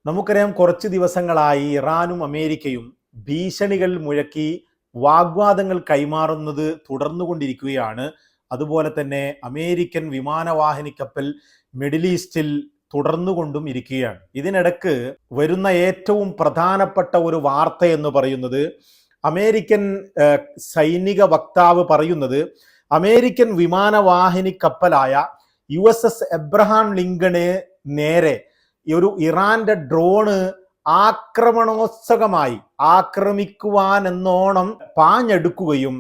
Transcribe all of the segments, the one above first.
നമുക്കറിയാം, കുറച്ച് ദിവസങ്ങളായി ഇറാനും അമേരിക്കയും ഭീഷണികൾ മുഴക്കി വാഗ്വാദങ്ങൾ കൈമാറുന്നത് തുടർന്നുകൊണ്ടിരിക്കുകയാണ്. അതുപോലെ തന്നെ അമേരിക്കൻ വിമാനവാഹിനി കപ്പൽ മിഡിൽ ഈസ്റ്റിൽ തുടർന്നുകൊണ്ടും ഇരിക്കുകയാണ്. ഇതിനിടക്ക് വരുന്ന ഏറ്റവും പ്രധാനപ്പെട്ട ഒരു വാർത്ത എന്ന് പറയുന്നത്, അമേരിക്കൻ സൈനിക വക്താവ് പറയുന്നത്, അമേരിക്കൻ വിമാനവാഹിനി കപ്പലായ USS എബ്രഹാം ലിങ്കണ് നേരെ ഒരു ഇറാന്റെ ഡ്രോണ് ആക്രമിക്കുവാൻ എന്നോണം പാഞ്ഞെടുക്കുകയും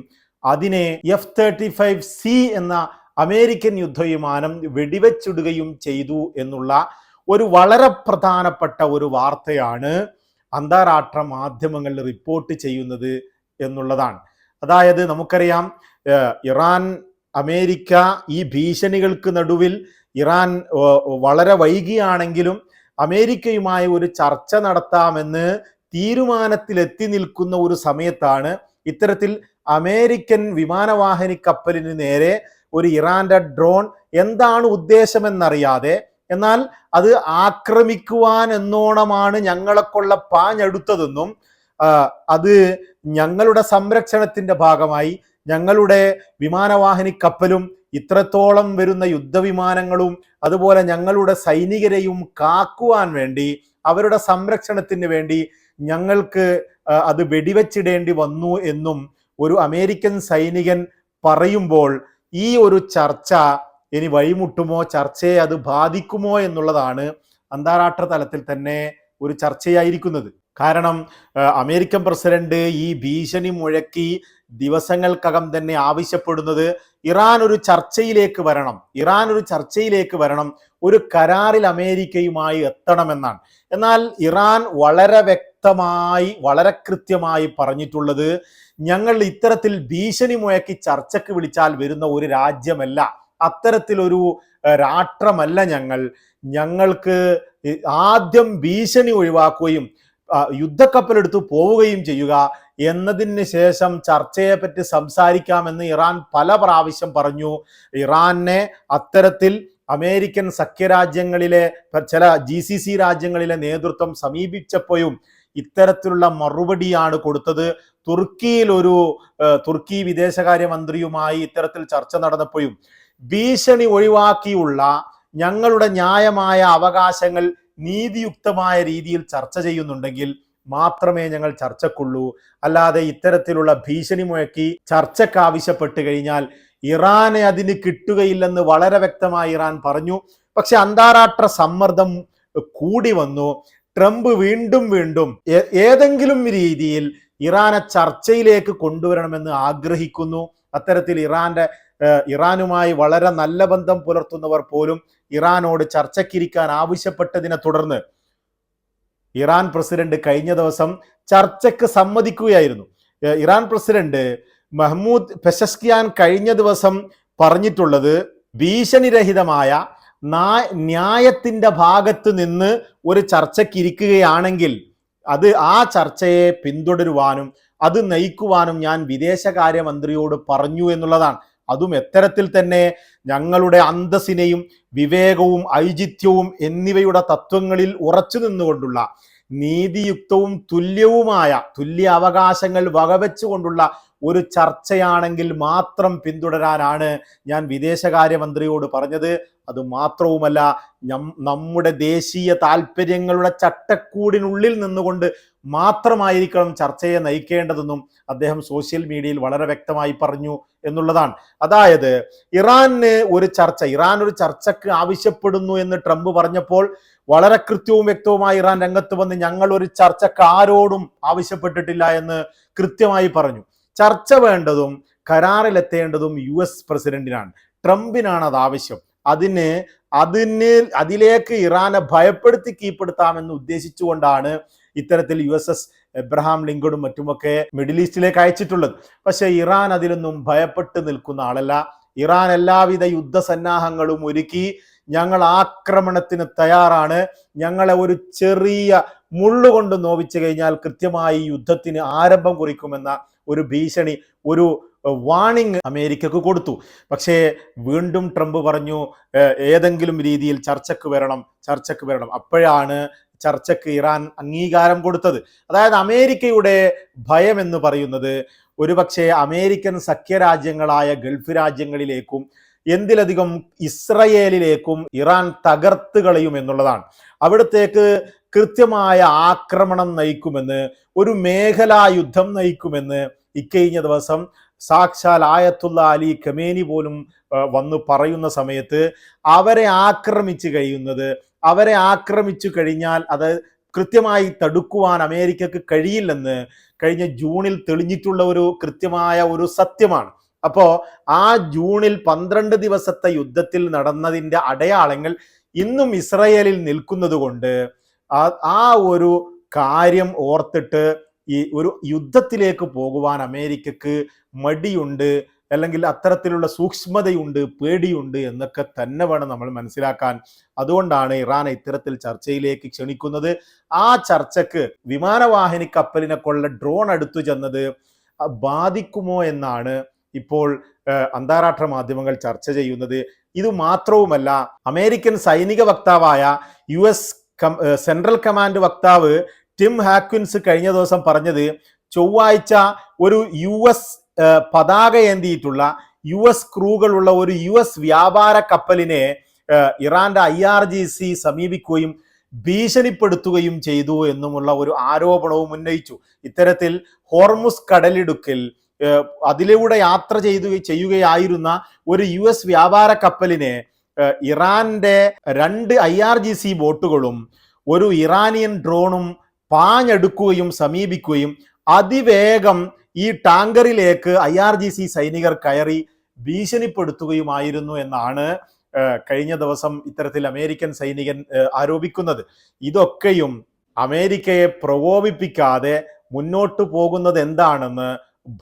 അതിനെ F-35C എന്ന അമേരിക്കൻ യുദ്ധവിമാനം വെടിവെച്ചിടുകയും ചെയ്തു എന്നുള്ള ഒരു വളരെ പ്രധാനപ്പെട്ട ഒരു വാർത്തയാണ് അന്താരാഷ്ട്ര മാധ്യമങ്ങളിൽ റിപ്പോർട്ട് ചെയ്യുന്നത് എന്നുള്ളതാണ്. അതായത് നമുക്കറിയാം, ഇറാൻ അമേരിക്ക ഈ ഭീഷണികൾക്ക് നടുവിൽ ഇറാൻ വളരെ വൈകിയാണെങ്കിലും അമേരിക്കയുമായി ഒരു ചർച്ച നടത്താമെന്ന് തീരുമാനത്തിലെത്തി നിൽക്കുന്ന ഒരു സമയത്താണ് ഇത്തരത്തിൽ അമേരിക്കൻ വിമാനവാഹിനി കപ്പലിന് നേരെ ഒരു ഇറാന്റെ ഡ്രോൺ എന്താണ് ഉദ്ദേശമെന്നറിയാതെ, എന്നാൽ അത് ആക്രമിക്കുവാൻ എന്നോണമാണ് ഞങ്ങളെക്കൊള്ള പാഞ്ഞെടുത്തതെന്നും അത് ഞങ്ങളുടെ സംരക്ഷണത്തിന്റെ ഭാഗമായി ഞങ്ങളുടെ വിമാനവാഹിനി കപ്പലും ഇത്രത്തോളം വരുന്ന യുദ്ധവിമാനങ്ങളും അതുപോലെ ഞങ്ങളുടെ സൈനികരെയും കാക്കുവാൻ വേണ്ടി, അവരുടെ സംരക്ഷണത്തിന് വേണ്ടി ഞങ്ങൾക്ക് അത് വെടിവെച്ചിടേണ്ടി വന്നു എന്നും ഒരു അമേരിക്കൻ സൈനികൻ പറയുമ്പോൾ ഈ ഒരു ചർച്ച ഇനി വഴിമുട്ടുമോ, ചർച്ചയെ അത് ബാധിക്കുമോ എന്നുള്ളതാണ് അന്താരാഷ്ട്ര തലത്തിൽ തന്നെ ഒരു ചർച്ചയായിരിക്കുന്നത്. കാരണം അമേരിക്കൻ പ്രസിഡന്റ് ഈ ഭീഷണി മുഴക്കി ദിവസങ്ങൾക്കകം തന്നെ ആവശ്യപ്പെടുന്നത് ഇറാൻ ഒരു ചർച്ചയിലേക്ക് വരണം, ഒരു കരാറിൽ അമേരിക്കയുമായി എത്തണമെന്നാണ്. എന്നാൽ ഇറാൻ വളരെ വ്യക്തമായി, വളരെ കൃത്യമായി പറഞ്ഞിട്ടുള്ളത്, ഞങ്ങൾ ഇത്തരത്തിൽ ഭീഷണി മുഴക്കി ചർച്ചയ്ക്ക് വിളിച്ചാൽ വരുന്ന ഒരു രാജ്യമല്ല, അത്തരത്തിലൊരു രാഷ്ട്രമല്ല ഞങ്ങൾക്ക് ആദ്യം ഭീഷണി ഒഴിവാക്കുകയും യുദ്ധക്കപ്പലെടുത്ത് പോവുകയും ചെയ്യുക, എന്നതിന് ശേഷം ചർച്ചയെ പറ്റി സംസാരിക്കാമെന്ന് ഇറാൻ പല പ്രാവശ്യം പറഞ്ഞു. ഇറാനെ അത്തരത്തിൽ അമേരിക്കൻ സഖ്യരാജ്യങ്ങളിലെ ചില GCC രാജ്യങ്ങളിലെ നേതൃത്വം സമീപിച്ചപ്പോഴും ഇത്തരത്തിലുള്ള മറുപടിയാണ് കൊടുത്തത്. തുർക്കി വിദേശകാര്യമന്ത്രിയുമായി ഇത്തരത്തിൽ ചർച്ച നടന്നപ്പോഴും ഭീഷണി ഒഴിവാക്കിയുള്ള ഞങ്ങളുടെ ന്യായമായ അവകാശങ്ങൾ നീതിയുക്തമായ രീതിയിൽ ചർച്ച ചെയ്യുന്നുണ്ടെങ്കിൽ മാത്രമേ ഞങ്ങൾ ചർച്ചക്കുള്ളൂ, അല്ലാതെ ഇത്തരത്തിലുള്ള ഭീഷണി മുഴക്കി ചർച്ചയ്ക്ക് ആവശ്യപ്പെട്ട് കഴിഞ്ഞാൽ ഇറാനെ അതിന് കിട്ടുകയില്ലെന്ന് വളരെ വ്യക്തമായി ഇറാൻ പറഞ്ഞു. പക്ഷെ അന്താരാഷ്ട്ര സമ്മർദ്ദം കൂടി വന്നു. ട്രംപ് വീണ്ടും ഏതെങ്കിലും രീതിയിൽ ഇറാനെ ചർച്ചയിലേക്ക് കൊണ്ടുവരണമെന്ന് ആഗ്രഹിക്കുന്നു. അത്തരത്തിൽ ഇറാനുമായി വളരെ നല്ല ബന്ധം പുലർത്തുന്നവർ പോലും ഇറാനോട് ചർച്ചയ്ക്കിരിക്കാൻ ആവശ്യപ്പെട്ടതിനെ തുടർന്ന് ഇറാൻ പ്രസിഡന്റ് കഴിഞ്ഞ ദിവസം ചർച്ചയ്ക്ക് സമ്മതിക്കുകയായിരുന്നു. ഇറാൻ പ്രസിഡന്റ് മഹ്മൂദ് പെസഷ്കിയാൻ കഴിഞ്ഞ ദിവസം പറഞ്ഞിട്ടുള്ളത്, ഭീഷണിരഹിതമായ ന്യായത്തിന്റെ ഭാഗത്ത് നിന്ന് ഒരു ചർച്ചയ്ക്കിരിക്കുകയാണെങ്കിൽ ആ ചർച്ചയെ പിന്തുടരുവാനും അത് നയിക്കുവാനും ഞാൻ വിദേശകാര്യമന്ത്രിയോട് പറഞ്ഞു എന്നുള്ളതാണ്. അതും എത്തരത്തിൽ തന്നെ ഞങ്ങളുടെ അന്തസ്സിനെയും വിവേകവും ഐചിത്യവും എന്നിവയുടെ തത്വങ്ങളിൽ ഉറച്ചു നിന്നുകൊണ്ടുള്ള നീതിയുക്തവും തുല്യ അവകാശങ്ങൾ വകവെച്ചുകൊണ്ടുള്ള ഒരു ചർച്ചയാണെങ്കിൽ മാത്രം പിന്തുടരാനാണ് ഞാൻ വിദേശകാര്യമന്ത്രിയോട് പറഞ്ഞത്. അത് മാത്രവുമല്ല, നമ്മുടെ ദേശീയ താല്പര്യങ്ങളുടെ ചട്ടക്കൂടിനുള്ളിൽ നിന്നുകൊണ്ട് മാത്രമായിരിക്കണം ചർച്ചയെ നയിക്കേണ്ടതെന്നും അദ്ദേഹം സോഷ്യൽ മീഡിയയിൽ വളരെ വ്യക്തമായി പറഞ്ഞു എന്നുള്ളതാണ്. അതായത് ഇറാൻ ഒരു ചർച്ചക്ക് ആവശ്യപ്പെടുന്നു എന്ന് ട്രംപ് പറഞ്ഞപ്പോൾ വളരെ കൃത്യവും വ്യക്തവുമായി ഇറാൻ രംഗത്ത് വന്ന് ഞങ്ങൾ ഒരു ചർച്ചക്ക് ആരോടും ആവശ്യപ്പെട്ടിട്ടില്ല എന്ന് കൃത്യമായി പറഞ്ഞു. ചർച്ച വേണ്ടതും കരാറിലെത്തേണ്ടതും US പ്രസിഡന്റിനാണ്, ട്രംപിനാണ് അത് ആവശ്യം. അതിലേക്ക് ഇറാനെ ഭയപ്പെടുത്തി കീഴ്പ്പെടുത്താമെന്ന് ഉദ്ദേശിച്ചുകൊണ്ടാണ് ഇത്തരത്തിൽ USS എബ്രഹാം ലിങ്കണും മറ്റുമൊക്കെ മിഡിൽ ഈസ്റ്റിലേക്ക് അയച്ചിട്ടുള്ളത്. പക്ഷെ ഇറാൻ അതിലൊന്നും ഭയപ്പെട്ട് നിൽക്കുന്ന ആളല്ല. ഇറാൻ എല്ലാവിധ യുദ്ധസന്നാഹങ്ങളും ഒരുക്കി ഞങ്ങൾ ആക്രമണത്തിന് തയ്യാറാണ്, ഞങ്ങളെ ഒരു ചെറിയ മുള്ളുകൊണ്ട് നോവിച്ചു കഴിഞ്ഞാൽ കൃത്യമായി യുദ്ധത്തിന് ആരംഭം കുറിക്കുമെന്ന ഒരു ഭീഷണി, ഒരു വാണിംഗ് അമേരിക്കക്ക് കൊടുത്തു. പക്ഷേ വീണ്ടും ട്രംപ് പറഞ്ഞു ഏതെങ്കിലും രീതിയിൽ ചർച്ചക്ക് വരണം. അപ്പോഴാണ് ചർച്ചയ്ക്ക് ഇറാൻ അംഗീകാരം കൊടുത്തത്. അതായത് അമേരിക്കയുടെ ഭയം എന്ന് പറയുന്നത് ഒരുപക്ഷെ അമേരിക്കൻ സഖ്യരാജ്യങ്ങളായ ഗൾഫ് രാജ്യങ്ങളിലേക്കും എന്തിലധികം ഇസ്രയേലിലേക്കും ഇറാൻ തകർത്ത് കളയും എന്നുള്ളതാണ്. അവിടത്തേക്ക് കൃത്യമായ ആക്രമണം നയിക്കുമെന്ന്, ഒരു മേഖലാ യുദ്ധം നയിക്കുമെന്ന് ഇക്കഴിഞ്ഞ ദിവസം സാക്ഷാൽ ആയത്തുള്ള അലി ഖമേനി പോലും വന്നു പറയുന്ന സമയത്ത് അവരെ ആക്രമിച്ചു കഴിഞ്ഞാൽ അത് കൃത്യമായി തടുക്കുവാൻ അമേരിക്കക്ക് കഴിയില്ലെന്ന് കഴിഞ്ഞ ജൂണിൽ തെളിഞ്ഞിട്ടുള്ള ഒരു കൃത്യമായ ഒരു സത്യമാണ്. അപ്പോ ആ ജൂണിൽ 12 ദിവസത്തെ യുദ്ധത്തിൽ നടന്നതിൻ്റെ അടയാളങ്ങൾ ഇന്നും ഇസ്രയേലിൽ നിൽക്കുന്നത് കൊണ്ട് ആ ഒരു കാര്യം ഓർത്തിട്ട് ഈ ഒരു യുദ്ധത്തിലേക്ക് പോകുവാൻ അമേരിക്കക്ക് മടിയുണ്ട്, അല്ലെങ്കിൽ അത്തരത്തിലുള്ള സൂക്ഷ്മതയുണ്ട്, പേടിയുണ്ട് എന്നൊക്കെ തന്നെ വേണം നമ്മൾ മനസ്സിലാക്കാൻ. അതുകൊണ്ടാണ് ഇറാൻ ഇത്തരത്തിൽ ചർച്ചയിലേക്ക് ക്ഷണിക്കുന്നത്. ആ ചർച്ചക്ക് വിമാനവാഹിനി കപ്പലിനെ കൊള്ള ഡ്രോൺ അടുത്തു ചെന്നത് ബാധിക്കുമോ എന്നാണ് ഇപ്പോൾ അന്താരാഷ്ട്ര മാധ്യമങ്ങൾ ചർച്ച ചെയ്യുന്നത്. ഇത് മാത്രവുമല്ല, അമേരിക്കൻ സൈനിക വക്താവായ US സെൻട്രൽ കമാൻഡ് വക്താവ് ടിം ഹാക്വിൻസ് കഴിഞ്ഞ ദിവസം പറഞ്ഞത് ചൊവ്വാഴ്ച ഒരു US പതാക ഏന്തിയിട്ടുള്ള US ക്രൂകളുള്ള ഒരു US വ്യാപാര കപ്പലിനെ ഇറാന്റെ IRGC സമീപിക്കുകയും ഭീഷണിപ്പെടുത്തുകയും ചെയ്തു എന്നുമുള്ള ഒരു ആരോപണവും ഉന്നയിച്ചു. ഇത്തരത്തിൽ ഹോർമുസ് കടലിടുക്കിൽ അതിലൂടെ യാത്ര ചെയ്യുകയായിരുന്ന ഒരു US വ്യാപാര കപ്പലിനെ ഇറാന്റെ 2 IRGC ബോട്ടുകളും ഒരു ഇറാനിയൻ ഡ്രോണും പാഞ്ഞെടുക്കുകയും സമീപിക്കുകയും അതിവേഗം ഈ ടാങ്കറിലേക്ക് IRGC സൈനികർ കയറി ഭീഷണിപ്പെടുത്തുകയുമായിരുന്നു എന്നാണ് കഴിഞ്ഞ ദിവസം ഇത്തരത്തിൽ അമേരിക്കൻ സൈനികൻ ആരോപിക്കുന്നത്. ഇതൊക്കെയും അമേരിക്കയെ പ്രകോപിപ്പിക്കാതെ മുന്നോട്ട് പോകുന്നത് എന്താണെന്ന്,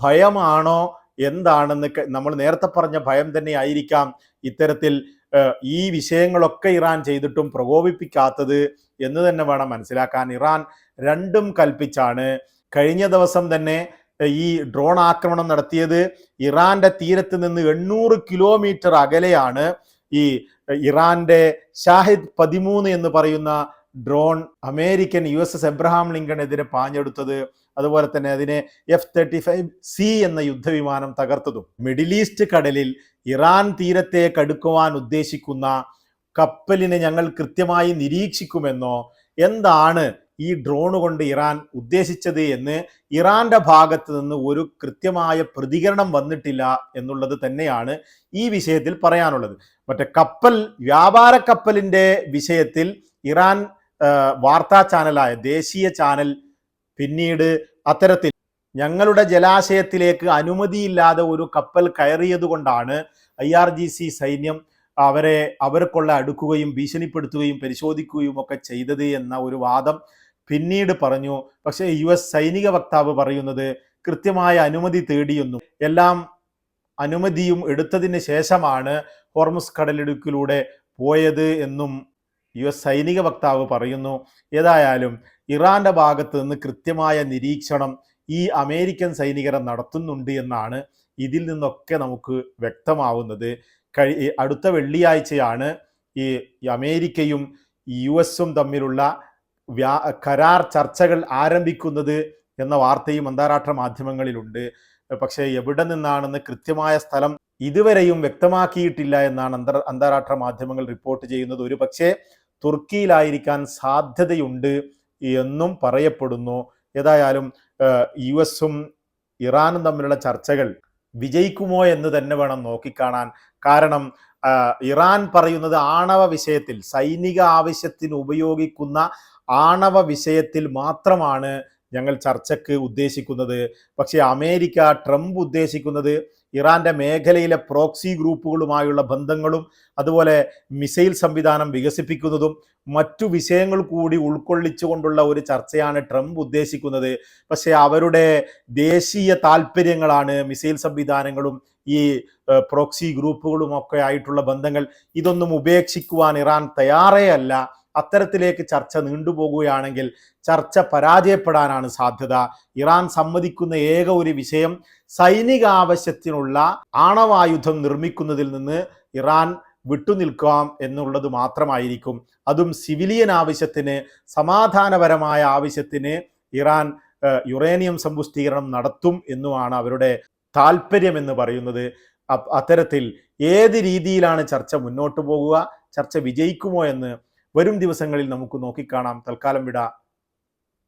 ഭയമാണോ എന്താണെന്ന് നമ്മൾ നേരത്തെ പറഞ്ഞ ഭയം തന്നെ ആയിരിക്കാം ഇത്തരത്തിൽ ഈ വിഷയങ്ങളൊക്കെ ഇറാൻ ചെയ്തിട്ടും പ്രകോപിപ്പിക്കാത്തത് എന്ന് തന്നെ വേണം മനസ്സിലാക്കാൻ. ഇറാൻ രണ്ടും കൽപ്പിച്ചാണ്. കഴിഞ്ഞ ദിവസം തന്നെ ഈ ഡ്രോൺ ആക്രമണം നടത്തിയത് ഇറാന്റെ തീരത്ത് നിന്ന് 800 കിലോമീറ്റർ അകലെയാണ്. ഈ ഇറാന്റെ ഷാഹിദ് 13 എന്ന് പറയുന്ന ഡ്രോൺ അമേരിക്കൻ USS എബ്രഹാം ലിങ്കണെതിരെ പാഞ്ഞെടുത്തത്, അതുപോലെ തന്നെ അതിനെ F-35C എന്ന യുദ്ധവിമാനം തകർത്തതും. മിഡിൽ ഈസ്റ്റ് കടലിൽ ഇറാൻ തീരത്തേക്ക് അടുക്കുവാൻ ഉദ്ദേശിക്കുന്ന കപ്പലിനെ ഞങ്ങൾ കൃത്യമായി നിരീക്ഷിക്കുമെന്നോ, എന്താണ് ഈ ഡ്രോൺ കൊണ്ട് ഇറാൻ ഉദ്ദേശിച്ചത് എന്ന് ഇറാന്റെ ഭാഗത്ത് നിന്ന് ഒരു കൃത്യമായ പ്രതികരണം വന്നിട്ടില്ല എന്നുള്ളത് തന്നെയാണ് ഈ വിഷയത്തിൽ പറയാനുള്ളത്. മറ്റേ വ്യാപാര കപ്പലിന്റെ വിഷയത്തിൽ ഇറാൻ വാർത്താ ചാനലായ ദേശീയ ചാനൽ പിന്നീട് അത്തരത്തിൽ ഞങ്ങളുടെ ജലാശയത്തിലേക്ക് അനുമതിയില്ലാതെ ഒരു കപ്പൽ കയറിയത് കൊണ്ടാണ് IRGC സൈന്യം അവർക്കുള്ള അടുക്കുകയും ഭീഷണിപ്പെടുത്തുകയും പരിശോധിക്കുകയും ഒക്കെ ചെയ്തത് എന്ന ഒരു വാദം പിന്നീട് പറഞ്ഞു. പക്ഷേ US സൈനിക വക്താവ് പറയുന്നത് കൃത്യമായ അനുമതി തേടിയെന്നും എല്ലാം അനുമതിയും എടുത്തതിന് ശേഷമാണ് ഹോർമുസ് കടലിടുക്കിലൂടെ പോയത് എന്നും US സൈനിക വക്താവ് പറയുന്നു. ഏതായാലും ഇറാന്റെ ഭാഗത്ത് നിന്ന് കൃത്യമായ നിരീക്ഷണം ഈ അമേരിക്കൻ സൈനികരെ നടത്തുന്നുണ്ട് എന്നാണ് ഇതിൽ നിന്നൊക്കെ നമുക്ക് വ്യക്തമാവുന്നത്. അടുത്ത വെള്ളിയാഴ്ചയാണ് ഈ അമേരിക്കയും US തമ്മിലുള്ള കരാർ ചർച്ചകൾ ആരംഭിക്കുന്നത് എന്ന വാർത്തയും അന്താരാഷ്ട്ര മാധ്യമങ്ങളിലുണ്ട്. പക്ഷേ എവിടെ നിന്നാണെന്ന് കൃത്യമായ സ്ഥലം ഇതുവരെയും വ്യക്തമാക്കിയിട്ടില്ല എന്നാണ് അന്താരാഷ്ട്ര മാധ്യമങ്ങൾ റിപ്പോർട്ട് ചെയ്യുന്നത്. ഒരു പക്ഷേ തുർക്കിയിലായിരിക്കാൻ സാധ്യതയുണ്ട് എന്നും പറയപ്പെടുന്നു. ഏതായാലും US ഇറാനും തമ്മിലുള്ള ചർച്ചകൾ വിജയിക്കുമോ എന്ന് തന്നെ വേണം നോക്കിക്കാണാൻ. കാരണം ഇറാൻ പറയുന്നത് ആണവ വിഷയത്തിൽ, സൈനിക ആവശ്യത്തിന് ഉപയോഗിക്കുന്ന ആണവ വിഷയത്തിൽ മാത്രമാണ് ഞങ്ങൾ ചർച്ചയ്ക്ക് ഉദ്ദേശിക്കുന്നത്. പക്ഷേ ട്രംപ് ഉദ്ദേശിക്കുന്നത് ഇറാന്റെ മേഖലയിലെ പ്രോക്സി ഗ്രൂപ്പുകളുമായുള്ള ബന്ധങ്ങളും അതുപോലെ മിസൈൽ സംവിധാനം വികസിപ്പിക്കുന്നതും മറ്റു വിഷയങ്ങൾ കൂടി ഉൾക്കൊള്ളിച്ചുകൊണ്ടുള്ള ഒരു ചർച്ചയാണ് ട്രംപ് ഉദ്ദേശിക്കുന്നത്. പക്ഷേ അവരുടെ ദേശീയ താല്പര്യങ്ങളാണ് മിസൈൽ സംവിധാനങ്ങളും ഈ പ്രോക്സി ഗ്രൂപ്പുകളും ഒക്കെ ആയിട്ടുള്ള ബന്ധങ്ങൾ. ഇതൊന്നും ഉപേക്ഷിക്കുവാൻ ഇറാൻ തയ്യാറേ അല്ല. അത്തരത്തിലേക്ക് ചർച്ച നീണ്ടുപോകുകയാണെങ്കിൽ ചർച്ച പരാജയപ്പെടാനാണ് സാധ്യത. ഇറാൻ സമ്മതിക്കുന്ന ഏക ഒരു വിഷയം സൈനിക ആവശ്യത്തിനുള്ള ആണവായുധം നിർമ്മിക്കുന്നതിൽ നിന്ന് ഇറാൻ വിട്ടുനിൽക്കാം എന്നുള്ളത് മാത്രമായിരിക്കും. അതും സിവിലിയൻ ആവശ്യത്തിന്, സമാധാനപരമായ ആവശ്യത്തിന് ഇറാൻ യുറേനിയം സമ്പുഷ്ടീകരണം നടത്തും എന്നുമാണ് അവരുടെ താല്പര്യം എന്ന് പറയുന്നത്. അത്തരത്തിൽ ഏത് രീതിയിലാണ് ചർച്ച മുന്നോട്ട് പോകുക, ചർച്ച വിജയിക്കുമോ എന്ന് വരും ദിവസങ്ങളിൽ നമുക്ക് നോക്കിക്കാണാം. തൽക്കാലം വിട,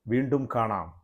വീണ്ടും കാണാം.